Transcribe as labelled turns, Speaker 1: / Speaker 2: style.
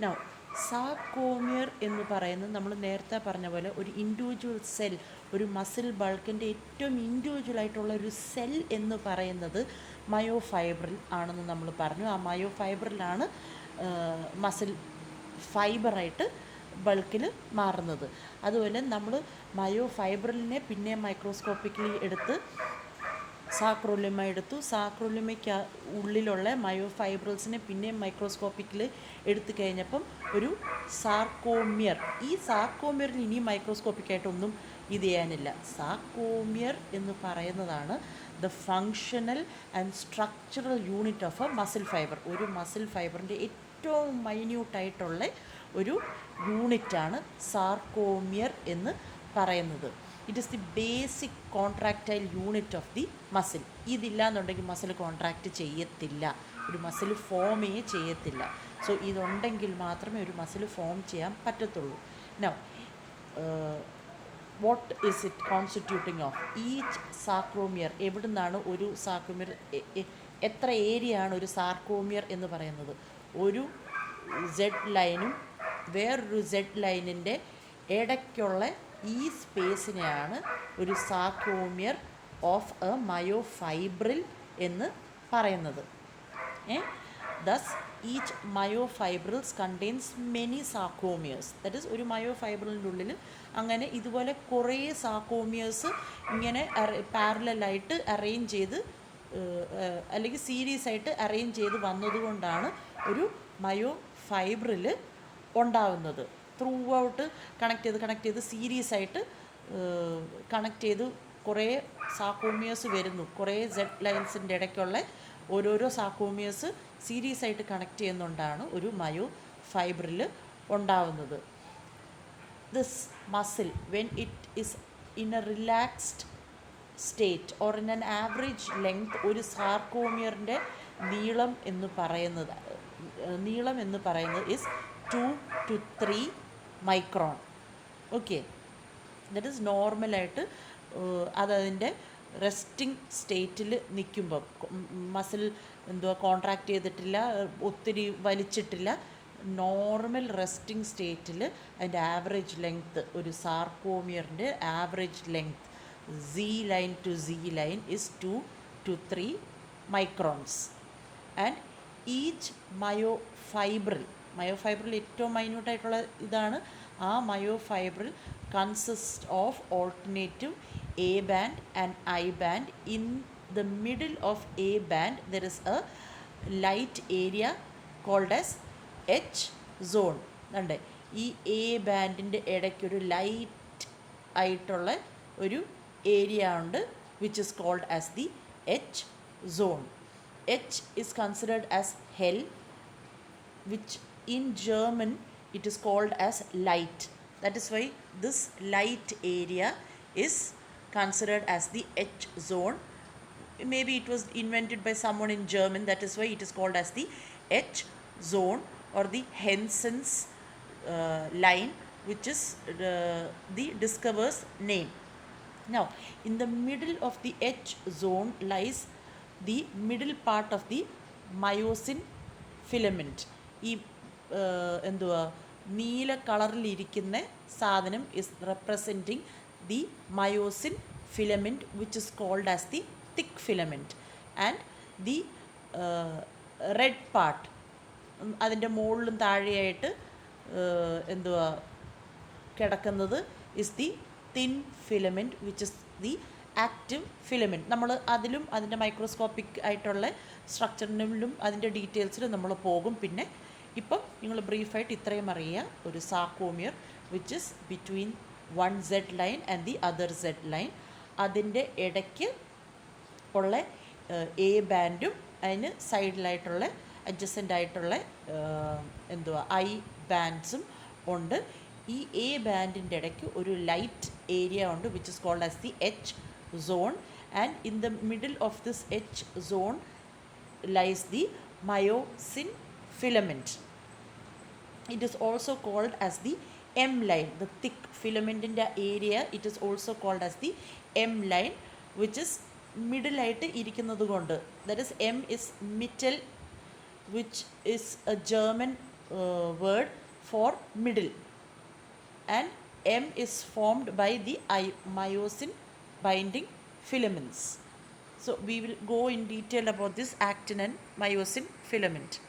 Speaker 1: Now സാർകോമിയർ എന്ന് പറയുന്നത് നമ്മൾ നേരത്തെ പറഞ്ഞ പോലെ ഒരു ഇൻഡിവിജ്വൽ സെൽ, ഒരു മസിൽ ബൾക്കിൻ്റെ ഏറ്റവും ഇൻഡിവിജ്വൽ ആയിട്ടുള്ള ഒരു സെൽ എന്ന് പറയുന്നത് മയോഫൈബ്രിൽ ആണെന്ന് നമ്മൾ പറഞ്ഞു. ആ മയോഫൈബ്രിലാണ് മസിൽ ഫൈബറായിട്ട് ബൾക്കിൽ മാറുന്നത്. അതുപോലെ നമ്മൾ മയോഫൈബ്രിലിനെ പിന്നെ മൈക്രോസ്കോപ്പിക്കലി എടുത്ത് സാക്രോലിമ എടുത്തു. സാക്രോലിമയ്ക്ക് ഉള്ളിലുള്ള മയോഫൈബ്രിൽസിനെ പിന്നെയും മൈക്രോസ്കോപ്പിക്കിൽ എടുത്തു കഴിഞ്ഞപ്പം ഒരു സാർക്കോമിയർ. ഈ സാർക്കോമിയറിൽ ഇനി മൈക്രോസ്കോപ്പിക്കായിട്ടൊന്നും ഇത് ചെയ്യാനില്ല. സാർക്കോമിയർ എന്ന് പറയുന്നതാണ് the functional and structural unit of A muscle fibre. ഒരു മസിൽ ഫൈബറിൻ്റെ ഏറ്റവും മൈന്യൂട്ടായിട്ടുള്ള ഒരു യൂണിറ്റാണ് സാർക്കോമിയർ എന്ന് പറയുന്നത്. It is the basic contractile unit of the muscle. ഇതില്ല എന്നുണ്ടെങ്കിൽ മസിൽ കോൺട്രാക്റ്റ് ചെയ്യത്തില്ല, ഒരു മസിൽ ഫോമേ ചെയ്യത്തില്ല. സോ ഇതുണ്ടെങ്കിൽ മാത്രമേ ഒരു മസിൽ ഫോം ചെയ്യാൻ പറ്റത്തുള്ളൂ. Now what is it constituting of? Each sarcomere, എവിടെ നിന്നാണ് ഒരു സാർക്കോമിയർ, എത്ര ഏരിയ ആണ് ഒരു സാർക്കോമിയർ എന്ന് പറയുന്നത്? ഒരു സെഡ് ലൈനും വേറൊരു സെഡ് ലൈനിൻ്റെ ഇടയ്ക്കുള്ള ഈ സ്പേസിനെയാണ് ഒരു സാർക്കോമിയർ ഓഫ് എ മയോഫൈബ്രിൽ എന്ന് പറയുന്നത്. Thus each myofibrils contains many sarcomeres. That is ഒരു മയോഫൈബ്രിലിൻ്റെ ഉള്ളിൽ അങ്ങനെ ഇതുപോലെ കുറേ സാർക്കോമിയേഴ്സ് ഇങ്ങനെ പാരലലായിട്ട് അറേഞ്ച് ചെയ്ത് അല്ലെങ്കിൽ സീരീസ് ആയിട്ട് അറേഞ്ച് ചെയ്ത് വന്നതുകൊണ്ടാണ് ഒരു മയോഫൈബ്രിൽ ഉണ്ടാവുന്നത്. ത്രൂ ഔട്ട് കണക്ട് ചെയ്ത് സീരീസ് ആയിട്ട് കണക്ട് ചെയ്ത് കുറേ സാർക്കോമിയേഴ്സ് വരുന്നു. കുറേ സെഡ് ലൈൻസിൻ്റെ ഇടയ്ക്കുള്ള ഓരോരോ സാർക്കോമിയേഴ്സ് സീരീസ് ആയിട്ട് കണക്ട് ചെയ്യുന്നതുകൊണ്ടാണ് ഒരു മയോഫൈബ്രിൽ ഉണ്ടാവുന്നത്. This muscle when it is in A relaxed state or in an average length, ഒരു സാർക്കോമിയറിൻ്റെ നീളം എന്ന് പറയുന്നത് is 2 to 3 micron. Okay, that is നോർമലായിട്ട് അതതിൻ്റെ റെസ്റ്റിംഗ് സ്റ്റേറ്റിൽ നിൽക്കുമ്പം, മസിൽ കോൺട്രാക്റ്റ് ചെയ്തിട്ടില്ല, ഒത്തിരി വലിച്ചിട്ടില്ല, നോർമൽ റെസ്റ്റിംഗ് സ്റ്റേറ്റിൽ അതിൻ്റെ ആവറേജ് ലെങ്ത്ത്, ഒരു സാർക്കോമിയറിൻ്റെ average length Z line to Z line is 2 to 3 microns. And each myofibril ഏറ്റവും മൈന്യൂട്ടായിട്ടുള്ള ഇതാണ്. ആ myofibril consist of alternative A band and I band. In the middle of A band there is a light area called as H zone. കണ്ടേ, ഈ A ബാൻഡിൻ്റെ ഇടയ്ക്കൊരു light ആയിട്ടുള്ള ഒരു area ഉണ്ട്, which is called as the H zone. H is considered as hell, which in German it is called as light. That is why this light area is considered as the H zone. Maybe it was invented by someone in German, that is why it is called as the H zone or the Hensen's line, which is the discoverer's name. Now, in the middle of the H zone lies the middle part of the myosin filament. ഈ നീല കളറിലിരിക്കുന്ന സാധനം is representing the myosin filament, which is called as the thick filament. And the red part, അതിൻ്റെ മുകളിലും താഴെയായിട്ട് കിടക്കുന്നത് is the thin filament, which is the active filament. നമ്മൾ അതിലും അതിൻ്റെ മൈക്രോസ്കോപ്പിക് ആയിട്ടുള്ള സ്ട്രക്ചറിലും അതിൻ്റെ ഡീറ്റെയിൽസിലും നമ്മൾ പോകും. പിന്നെ ഇപ്പം നിങ്ങൾ ബ്രീഫായിട്ട് ഇത്രയും അറിയുക, ഒരു sarcomere which is between one Z line and the other Z line. അതിൻ്റെ ഇടയ്ക്ക് ഉള്ള എ ബാൻഡും അതിന് സൈഡിലായിട്ടുള്ള അഡ്ജസൻ്റ് ആയിട്ടുള്ള ഐ ബാൻഡ്സും ഉണ്ട്. ഈ എ ബാൻഡിൻ്റെ ഇടയ്ക്ക് ഒരു ലൈറ്റ് ഏരിയ ഉണ്ട്, which is called as the H zone. And in the middle of this H zone lies the myosin filament. It is also called as the M line. The thick filament in the area, it is also called as the M line, which is middle ആയിട്ട് ഇരിക്കുന്നത് കൊണ്ട്. That is, M is Mittel, which is a German word for middle, and M is formed by the myosin binding filaments. So we will go in detail about this actin and myosin filament.